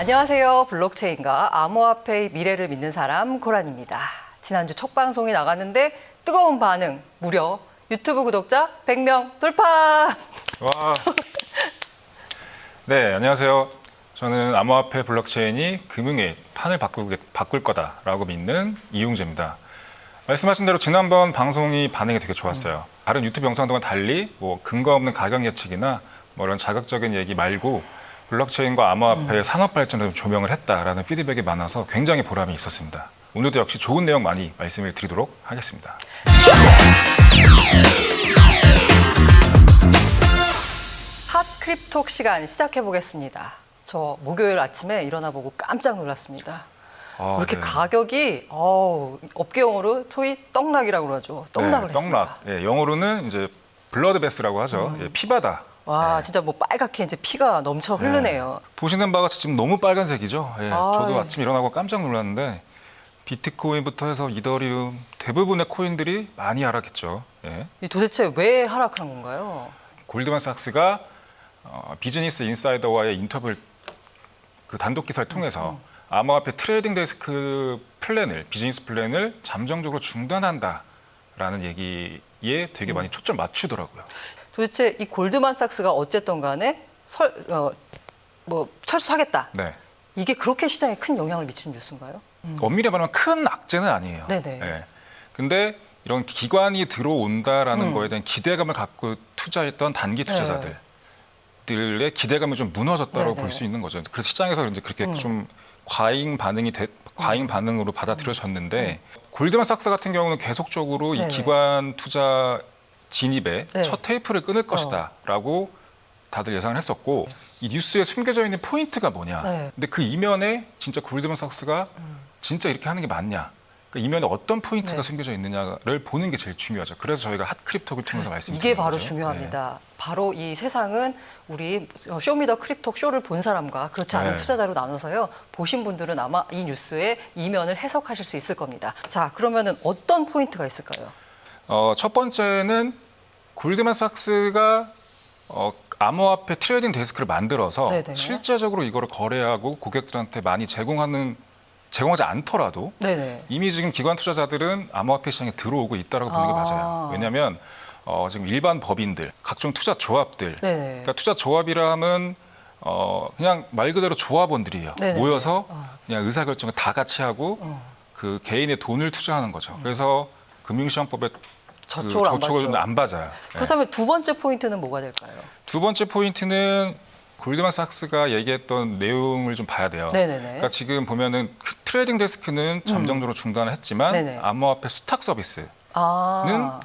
안녕하세요. 블록체인과 암호화폐의 미래를 믿는 사람 고란입니다. 지난주 첫 방송이 나갔는데 뜨거운 반응, 무려 유튜브 구독자 100명 돌파! 와. 네, 안녕하세요. 저는 암호화폐 블록체인이 금융의 판을 바꿀 거다라고 믿는 이용재입니다. 말씀하신 대로 지난번 방송이 반응이 되게 좋았어요. 다른 유튜브 영상들과 달리 근거 없는 가격 예측이나 이런 자극적인 얘기 말고 블록체인과 암호화폐의 산업 발전을 조명을 했다라는 피드백이 많아서 굉장히 보람이 있었습니다. 오늘도 역시 좋은 내용 많이 말씀을 드리도록 하겠습니다. 핫 크립톡 시간 시작해 보겠습니다. 저 목요일 아침에 일어나 보고 깜짝 놀랐습니다. 이렇게 네. 가격이 업계 용어로 소위 떡락이라고 그러죠. 떡락을 했습니다. 떡락. 예, 영어로는 이제 블러드베스라고 하죠. 예, 피바다. 와, 진짜 빨갛게 이제 피가 넘쳐 흐르네요. 보시는 바가 지금 너무 빨간색이죠. 예, 저도 아침 일어나고 깜짝 놀랐는데 비트코인부터 해서 이더리움 대부분의 코인들이 많이 하락했죠. 예. 도대체 왜 하락한 건가요? 골드만삭스가 비즈니스 인사이더와의 인터뷰를 단독 기사를 통해서 암호화폐 트레이딩 데스크 비즈니스 플랜을 잠정적으로 중단한다라는 얘기에 되게 많이 초점 맞추더라고요. 도대체 이 골드만삭스가 어쨌든 간에 철수하겠다. 네. 이게 그렇게 시장에 큰 영향을 미치는 뉴스인가요? 엄밀히 말하면 큰 악재는 아니에요. 네네. 네. 근데 이런 기관이 들어온다라는 거에 대한 기대감을 갖고 투자했던 단기 투자자들의 기대감이 좀 무너졌다고 볼 수 있는 거죠. 그래서 시장에서 이제 그렇게 좀 과잉 반응으로 받아들여졌는데 골드만삭스 같은 경우는 계속적으로 이 기관 투자 진입에 첫 테이프를 끊을 것이다라고 다들 예상을 했었고 이 뉴스에 숨겨져 있는 포인트가 뭐냐. 근데 그 이면에 진짜 골드만삭스가 진짜 이렇게 하는 게 맞냐. 그러니까 이면에 어떤 포인트가 숨겨져 있느냐를 보는 게 제일 중요하죠. 그래서 저희가 핫크립톡을 통해서 말씀드리는 거죠. 이게 바로 중요합니다. 바로 이 세상은 우리 쇼미더 크립톡 쇼를 본 사람과 그렇지 않은 투자자로 나눠서요. 보신 분들은 아마 이 뉴스의 이면을 해석하실 수 있을 겁니다. 자, 그러면은 어떤 포인트가 있을까요? 첫 번째는 골드만삭스가 암호화폐 트레이딩 데스크를 만들어서 실제적으로 이거를 거래하고 고객들한테 많이 제공하지 않더라도 이미 지금 기관 투자자들은 암호화폐 시장에 들어오고 있다고 보는 게 맞아요. 왜냐하면 지금 일반 법인들, 각종 투자 조합들, 그러니까 투자 조합이라 하면 그냥 말 그대로 조합원들이에요. 모여서 그냥 의사결정을 다 같이 하고 그 개인의 돈을 투자하는 거죠. 그래서 금융시장법에 저촉을 안 받아요. 그렇다면 두 번째 포인트는 뭐가 될까요? 두 번째 포인트는 골드만삭스가 얘기했던 내용을 좀 봐야 돼요. 그러니까 지금 보면은 트레이딩 데스크는 잠정적으로 중단을 했지만 암호화폐 수탁 서비스는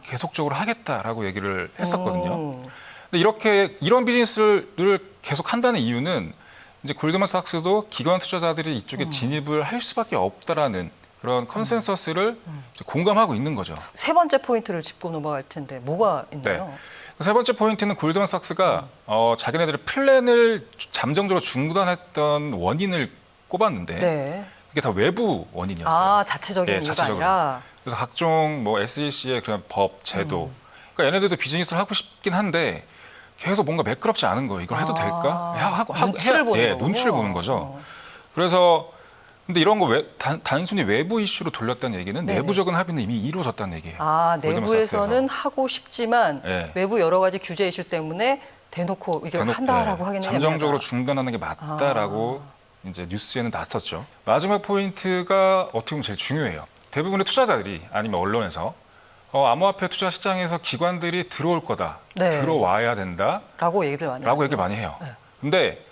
계속적으로 하겠다라고 얘기를 했었거든요. 근데 이런 비즈니스를 계속 한다는 이유는 이제 골드만삭스도 기관 투자자들이 이쪽에 진입을 할 수밖에 없다라는 그런 컨센서스를 공감하고 있는 거죠. 세 번째 포인트를 짚고 넘어갈 텐데 뭐가 있나요? 세 번째 포인트는 골드만삭스가 자기네들의 플랜을 잠정적으로 중단했던 원인을 꼽았는데 그게 다 외부 원인이었어요. 자체적인 이유가 아니라. 그래서 각종 SEC의 그런 법, 제도. 그러니까 얘네들도 비즈니스를 하고 싶긴 한데 계속 뭔가 매끄럽지 않은 거예요. 이걸 해도 될까? 눈치를 보는 거군요. 눈치를 보는 거죠. 그래서 근데 이런 거 단순히 외부 이슈로 돌렸다는 얘기는 내부적인 합의는 이미 이루어졌다는 얘기예요. 내부에서는 하고 싶지만 외부 여러 가지 규제 이슈 때문에 대놓고 이걸 한다라고 하기는 잠정적으로 중단하는 게 맞다라고 이제 뉴스에는 났었죠. 마지막 포인트가 어떻게 보면 제일 중요해요. 대부분의 투자자들이 아니면 언론에서 암호화폐 투자 시장에서 기관들이 들어올 거다, 들어와야 된다라고 얘기를 많이 해요. 근데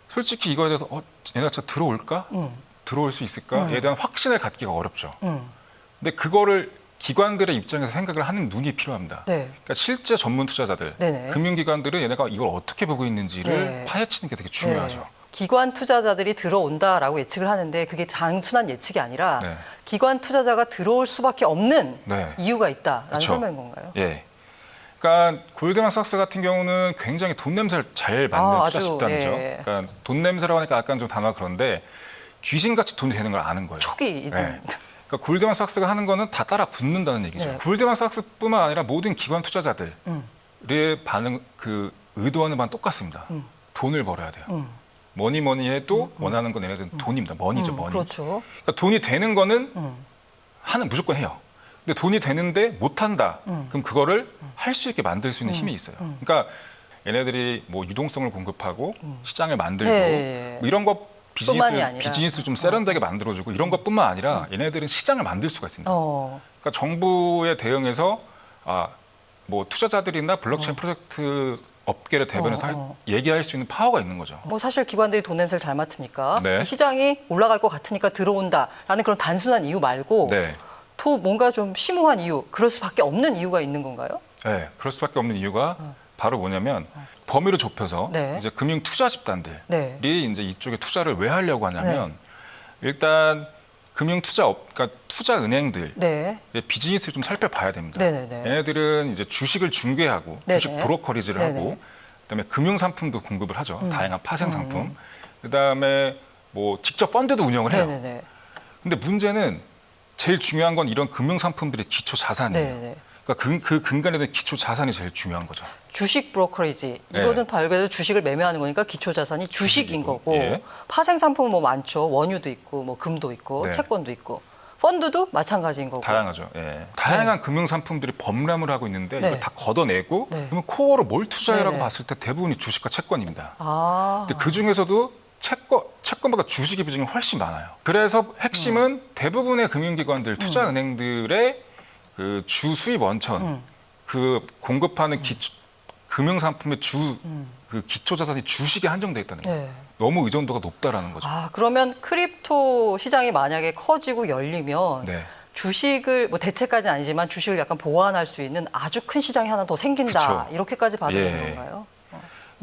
솔직히 이거에 대해서 얘네가 진짜 들어올까? 들어올 수 있을까에 대한 확신을 갖기가 어렵죠. 근데 그거를 기관들의 입장에서 생각을 하는 눈이 필요합니다. 그러니까 실제 전문 투자자들, 금융기관들은 얘네가 이걸 어떻게 보고 있는지를 파헤치는 게 되게 중요하죠. 기관 투자자들이 들어온다라고 예측을 하는데 그게 단순한 예측이 아니라 기관 투자자가 들어올 수밖에 없는 이유가 있다라는 설명인 건가요? 그러니까 골드만삭스 같은 경우는 굉장히 돈 냄새를 잘 맡는 투자 집단이죠. 그러니까 돈 냄새라고 하니까 약간 좀 단어가 그런데 귀신같이 돈이 되는 걸 아는 거예요. 촉이. 그러니까 골드만삭스가 하는 거는 다 따라 붙는다는 얘기죠. 골드만삭스뿐만 아니라 모든 기관 투자자들의 반응, 의도하는 바는 똑같습니다. 돈을 벌어야 돼요. 뭐니 해도 원하는 건 얘네들은 돈입니다. 머니죠, 머니. 그렇죠. 그러니까 돈이 되는 거는 무조건 해요. 근데 돈이 되는데 못 한다. 그럼 그거를 할 수 있게 만들 수 있는 힘이 있어요. 그러니까 얘네들이 뭐 유동성을 공급하고 시장을 만들고 네. 뭐 이런 거 뿐만이 아니라. 비즈니스 좀 세련되게 만들어주고 이런 것뿐만 아니라 얘네들은 시장을 만들 수가 있습니다. 그러니까 정부에 대응해서 뭐 투자자들이나 블록체인 프로젝트 업계를 대변해서 얘기할 수 있는 파워가 있는 거죠. 뭐 사실 기관들이 돈 냄새를 잘 맡으니까 네. 이 시장이 올라갈 것 같으니까 들어온다라는 그런 단순한 이유 말고 네. 또 뭔가 좀 심오한 이유, 그럴 수밖에 없는 이유가 있는 건가요? 네, 그럴 수밖에 없는 이유가 바로 뭐냐면 범위를 좁혀서 네. 이제 금융 투자 집단들이 네. 이제 이쪽에 투자를 왜 하려고 하냐면 일단 금융 투자업, 그러니까 투자 은행들 네. 비즈니스를 좀 살펴봐야 됩니다. 네네네. 얘네들은 이제 주식을 중개하고 네네. 주식 브로커리지를 네네. 하고 그다음에 금융 상품도 공급을 하죠. 다양한 파생 상품. 그다음에 뭐 직접 펀드도 운영을 해요. 네네네. 근데 문제는 제일 중요한 건 이런 금융 상품들의 기초 자산이에요. 네네. 그러니까 그 근간에 대한 기초 자산이 제일 중요한 거죠. 주식 브로커리지 네. 이거는 발견해서 주식을 매매하는 거니까 기초 자산이 주식인 주식이고, 거고 예. 파생 상품은 뭐 많죠. 원유도 있고 뭐 금도 있고 네. 채권도 있고 펀드도 마찬가지인 거고. 다양하죠. 예. 다양한 금융 상품들이 범람을 하고 있는데 네. 이걸 다 걷어내고 네. 그러면 코어로 뭘 투자해라고 네네. 봤을 때 대부분이 주식과 채권입니다. 아. 근데 그 중에서도 채권보다 주식의 비중이 훨씬 많아요. 그래서 핵심은 대부분의 금융기관들, 투자은행들의 그 주 수입 원천, 그 공급하는 금융상품의 그 기초 자산이 주식에 한정돼 있다는 거예요. 네. 너무 의존도가 높다라는 거죠. 그러면 크립토 시장이 만약에 커지고 열리면 네. 주식을 뭐 대체까지는 아니지만 주식을 약간 보완할 수 있는 아주 큰 시장이 하나 더 생긴다. 그쵸. 이렇게까지 봐도 예. 되는 건가요?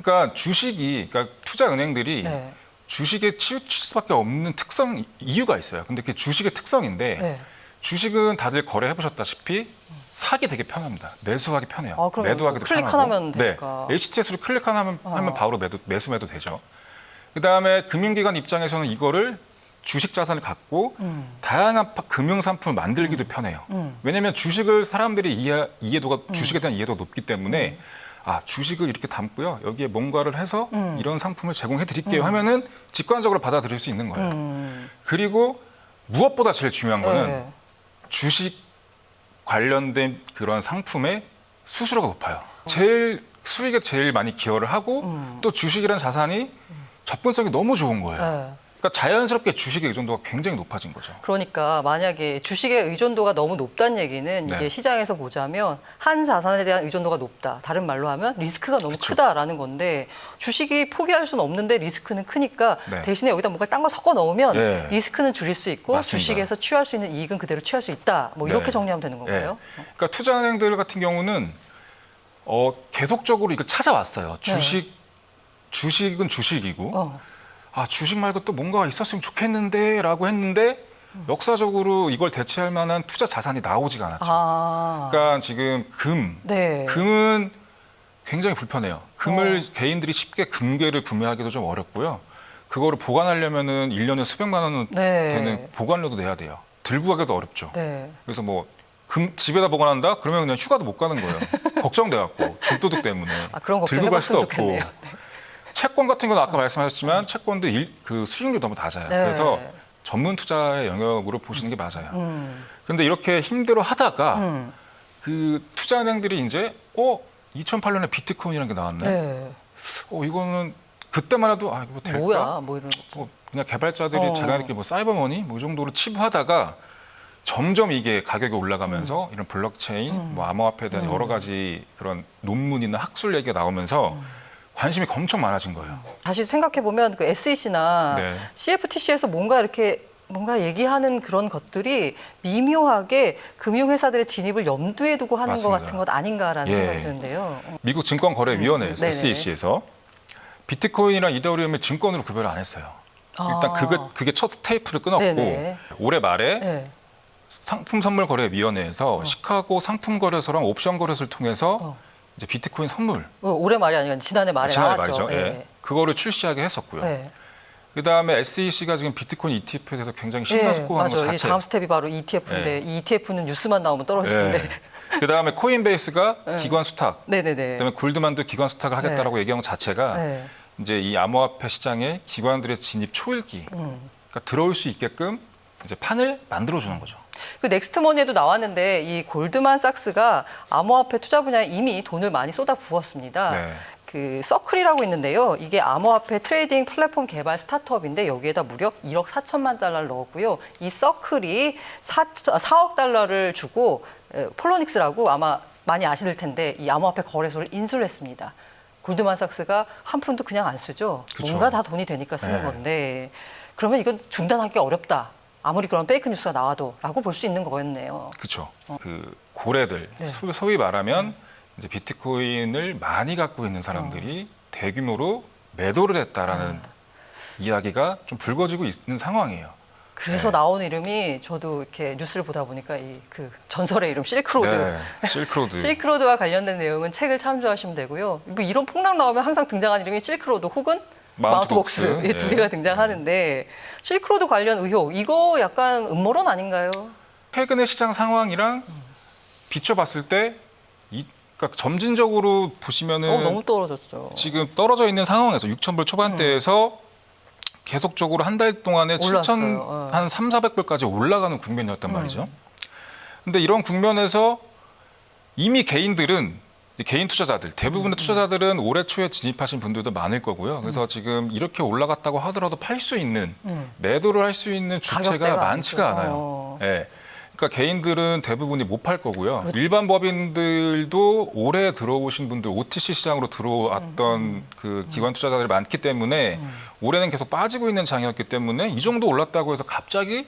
그러니까 그러니까 투자은행들이 네. 주식에 치우칠 수밖에 없는 이유가 있어요. 근데 그게 주식의 특성인데 네. 주식은 다들 거래해 보셨다시피 사기 되게 편합니다. 매수하기 편해요. 그러면 매도하기도 클릭 편하고. 하나면 되니까. 네. HTS로 클릭하면 바로 매수 매도 되죠. 그다음에 금융기관 입장에서는 이거를 주식 자산을 갖고 다양한 금융 상품을 만들기도 편해요. 왜냐하면 주식을 사람들이 이해도가 주식에 대한 이해도가 높기 때문에 주식을 이렇게 담고요. 여기에 뭔가를 해서 이런 상품을 제공해 드릴게요 하면은 직관적으로 받아들일 수 있는 거예요. 그리고 무엇보다 제일 중요한 거는 네. 주식 관련된 그런 상품의 수수료가 높아요. 제일 수익에 제일 많이 기여를 하고 또 주식이라는 자산이 접근성이 너무 좋은 거예요. 네. 그러니까 자연스럽게 주식의 의존도가 굉장히 높아진 거죠. 그러니까 만약에 주식의 의존도가 너무 높다는 얘기는 이게 네. 시장에서 보자면 한 자산에 대한 의존도가 높다. 다른 말로 하면 리스크가 너무 크다라는 건데 주식이 포기할 수는 없는데 리스크는 크니까 네. 대신에 여기다 뭔가 딴 걸 섞어 넣으면 네. 리스크는 줄일 수 있고 맞습니다. 주식에서 취할 수 있는 이익은 그대로 취할 수 있다. 뭐 이렇게 네. 정리하면 되는 건가요? 네. 그러니까 투자은행들 같은 경우는 계속적으로 이걸 찾아왔어요. 주식은 주식이고 주식 말고 또 뭔가 있었으면 좋겠는데라고 했는데 역사적으로 이걸 대체할 만한 투자 자산이 나오지가 않았죠. 그러니까 지금 네. 금은 굉장히 불편해요. 금을 개인들이 쉽게 금괴를 구매하기도 좀 어렵고요. 그거를 보관하려면은 1년에 수백만 원 네. 되는 보관료도 내야 돼요. 들고 가기도 어렵죠. 네. 그래서 뭐 집에다 보관한다? 그러면 그냥 휴가도 못 가는 거예요. 걱정돼갖고 줄도둑 때문에 그런 걱정 들고 갈 수도 해봤으면 없고. 좋겠네요. 네. 채권 같은 건 아까 말씀하셨지만 채권도 그 수익률이 너무 낮아요. 네. 그래서 전문 투자의 영역으로 보시는 게 맞아요. 그런데 이렇게 힘들어 하다가 그 투자은행들이 이제 2008년에 비트코인이라는 게 나왔네. 네. 이거는 그때만 해도 이거 될까? 뭐야? 뭐 이런 거. 그냥 개발자들이 자기네들끼리 뭐 사이버머니 뭐 이 정도로 치부하다가 점점 이게 가격이 올라가면서 이런 블록체인, 뭐 암호화폐에 대한 여러 가지 그런 논문이나 학술 얘기가 나오면서 관심이 엄청 많아진 거예요. 다시 생각해 보면 그 SEC나 네. CFTC에서 뭔가 얘기하는 그런 것들이 미묘하게 금융회사들의 진입을 염두에 두고 하는 맞습니다. 것 같은 것 아닌가라는 예. 생각이 드는데요. 미국 증권거래위원회에서 네네. SEC에서 비트코인이랑 이더리움을 증권으로 구별을 안 했어요. 일단 그게 첫 테이프를 끊었고 네네. 올해 말에 네. 상품선물거래위원회에서 시카고 상품거래소랑 옵션거래소를 통해서 이제 비트코인 선물 올해 말이 아니라 지난해 말에 지난해 나왔죠. 말이죠. 예. 그거를 출시하게 했었고요. 네. 그다음에 SEC가 지금 비트코인 ETF에 대해서 굉장히 심사숙고하는 것 맞아요. 이 자체. 다음 스텝이 바로 ETF인데 이 ETF는 뉴스만 나오면 떨어지는데. 그다음에 코인베이스가 기관 수탁. 네네네. 그다음에 골드만도 기관 수탁을 하겠다라고 얘기한 것 자체가 네. 이제 이 암호화폐 시장에 기관들의 진입 초읽기, 그러니까 들어올 수 있게끔 이제 판을 만들어주는 거죠. 그 넥스트머니에도 나왔는데 이 골드만삭스가 암호화폐 투자 분야에 이미 돈을 많이 쏟아 부었습니다. 네. 그 서클이라고 있는데요. 이게 암호화폐 트레이딩 플랫폼 개발 스타트업인데 여기에다 무려 1억 4천만 달러를 넣었고요. 이 서클이 4억 달러를 주고 폴로닉스라고 아마 많이 아실 텐데 이 암호화폐 거래소를 인수를 했습니다. 골드만삭스가 한 푼도 그냥 안 쓰죠. 그쵸. 뭔가 다 돈이 되니까 쓰는 네. 건데 그러면 이건 중단하기 어렵다. 아무리 그런 페이크 뉴스가 나와도라고 볼 수 있는 거였네요. 그렇죠. 그 고래들, 네. 소위 말하면 이제 비트코인을 많이 갖고 있는 사람들이 대규모로 매도를 했다라는 이야기가 좀 불거지고 있는 상황이에요. 그래서 네. 나온 이름이 저도 이렇게 뉴스를 보다 보니까 이 그 전설의 이름 실크로드. 네, 실크로드. 실크로드와 관련된 내용은 책을 참조하시면 되고요. 뭐 이런 폭락 나오면 항상 등장하는 이름이 실크로드 혹은 마운트복스 마운트복스. 이 두 예. 개가 등장하는데 실크로드 관련 의혹 이거 약간 음모론 아닌가요? 최근의 시장 상황이랑 비춰봤을 때 그러니까 점진적으로 보시면은 너무 떨어졌죠. 지금 떨어져 있는 상황에서 6,000불 초반대에서 계속적으로 한 달 동안에 올랐어요. 7,000, 한 3,400불까지 올라가는 국면이었단 말이죠. 근데 이런 국면에서 이미 개인들은 이제 개인 투자자들, 대부분의 투자자들은 올해 초에 진입하신 분들도 많을 거고요. 그래서 지금 이렇게 올라갔다고 하더라도 팔 수 있는, 매도를 할 수 있는 주체가 가격대가 많지가 아니죠. 않아요. 예. 그러니까 개인들은 대부분이 못 팔 거고요. 일반 법인들도 올해 들어오신 분들, OTC 시장으로 들어왔던 그 기관 투자자들이 많기 때문에 올해는 계속 빠지고 있는 장이었기 때문에 이 정도 올랐다고 해서 갑자기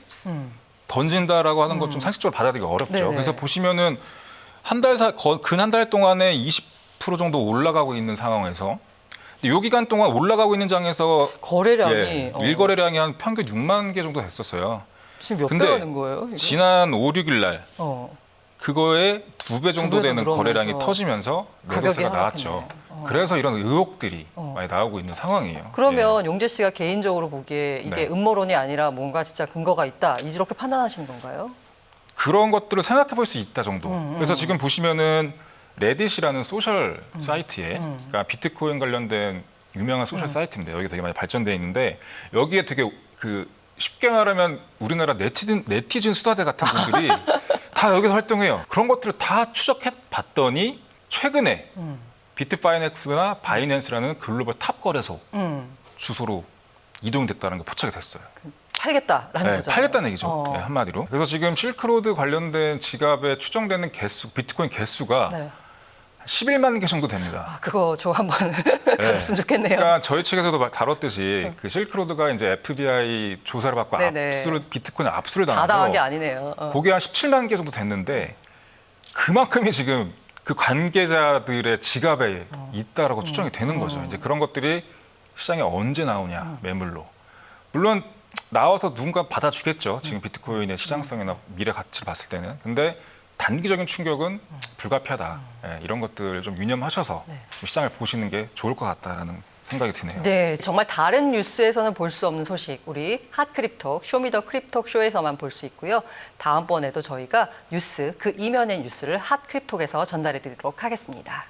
던진다라고 하는 건 좀 상식적으로 받아들이기 어렵죠. 네네. 그래서 보시면은 근 한 달 동안에 20% 정도 올라가고 있는 상황에서 근데 요 기간 동안 올라가고 있는 장에서 거래량이 일거래량이 한 평균 6만 개 정도 됐었어요. 지금 몇 근데 배하는 거예요? 이거? 지난 5, 6일 날 어. 그거에 2배 정도 두 배도 되는 늘어나서 거래량이 터지면서 가격이 매도세가 하락했네. 나왔죠. 그래서 이런 의혹들이 많이 나오고 있는 상황이에요. 그러면 용재 씨가 개인적으로 보기에 이게 네. 음모론이 아니라 뭔가 진짜 근거가 있다 이렇게 판단하시는 건가요? 그런 것들을 생각해 볼 수 있다 정도. 그래서 지금 보시면은 레딧이라는 소셜 사이트에 그러니까 비트코인 관련된 유명한 소셜 사이트인데 여기 되게 많이 발전돼 있는데 여기에 되게 그 쉽게 말하면 우리나라 네티즌 수다대 같은 분들이 다 여기서 활동해요. 그런 것들을 다 추적해 봤더니 최근에 비트파이넥스나 바이낸스라는 글로벌 탑 거래소 주소로 이동됐다는 게 포착이 됐어요. 팔겠다라는 거죠. 팔겠다는 얘기죠. 네, 한마디로. 그래서 지금 실크로드 관련된 지갑에 추정되는 개수, 비트코인 개수가 네. 11만 개 정도 됩니다. 아, 그거 저 한번 가졌으면 좋겠네요. 그러니까 저희 책에서도 다뤘듯이 그 실크로드가 이제 FBI 조사를 받고 네네. 비트코인 압수를 다 당해서 당한 게 아니네요. 그게 한 17만 개 정도 됐는데 그만큼이 지금 그 관계자들의 지갑에 있다라고 추정이 되는 거죠. 이제 그런 것들이 시장에 언제 나오냐 매물로. 물론 나와서 누군가 받아주겠죠. 지금 비트코인의 시장성이나 미래 가치를 봤을 때는. 근데 단기적인 충격은 불가피하다. 예, 이런 것들을 좀 유념하셔서 좀 시장을 보시는 게 좋을 것 같다라는 생각이 드네요. 네, 정말 다른 뉴스에서는 볼 수 없는 소식 우리 핫크립톡 쇼미더 크립톡 쇼에서만 볼 수 있고요. 다음번에도 저희가 뉴스 그 이면의 뉴스를 핫크립톡에서 전달해 드리도록 하겠습니다.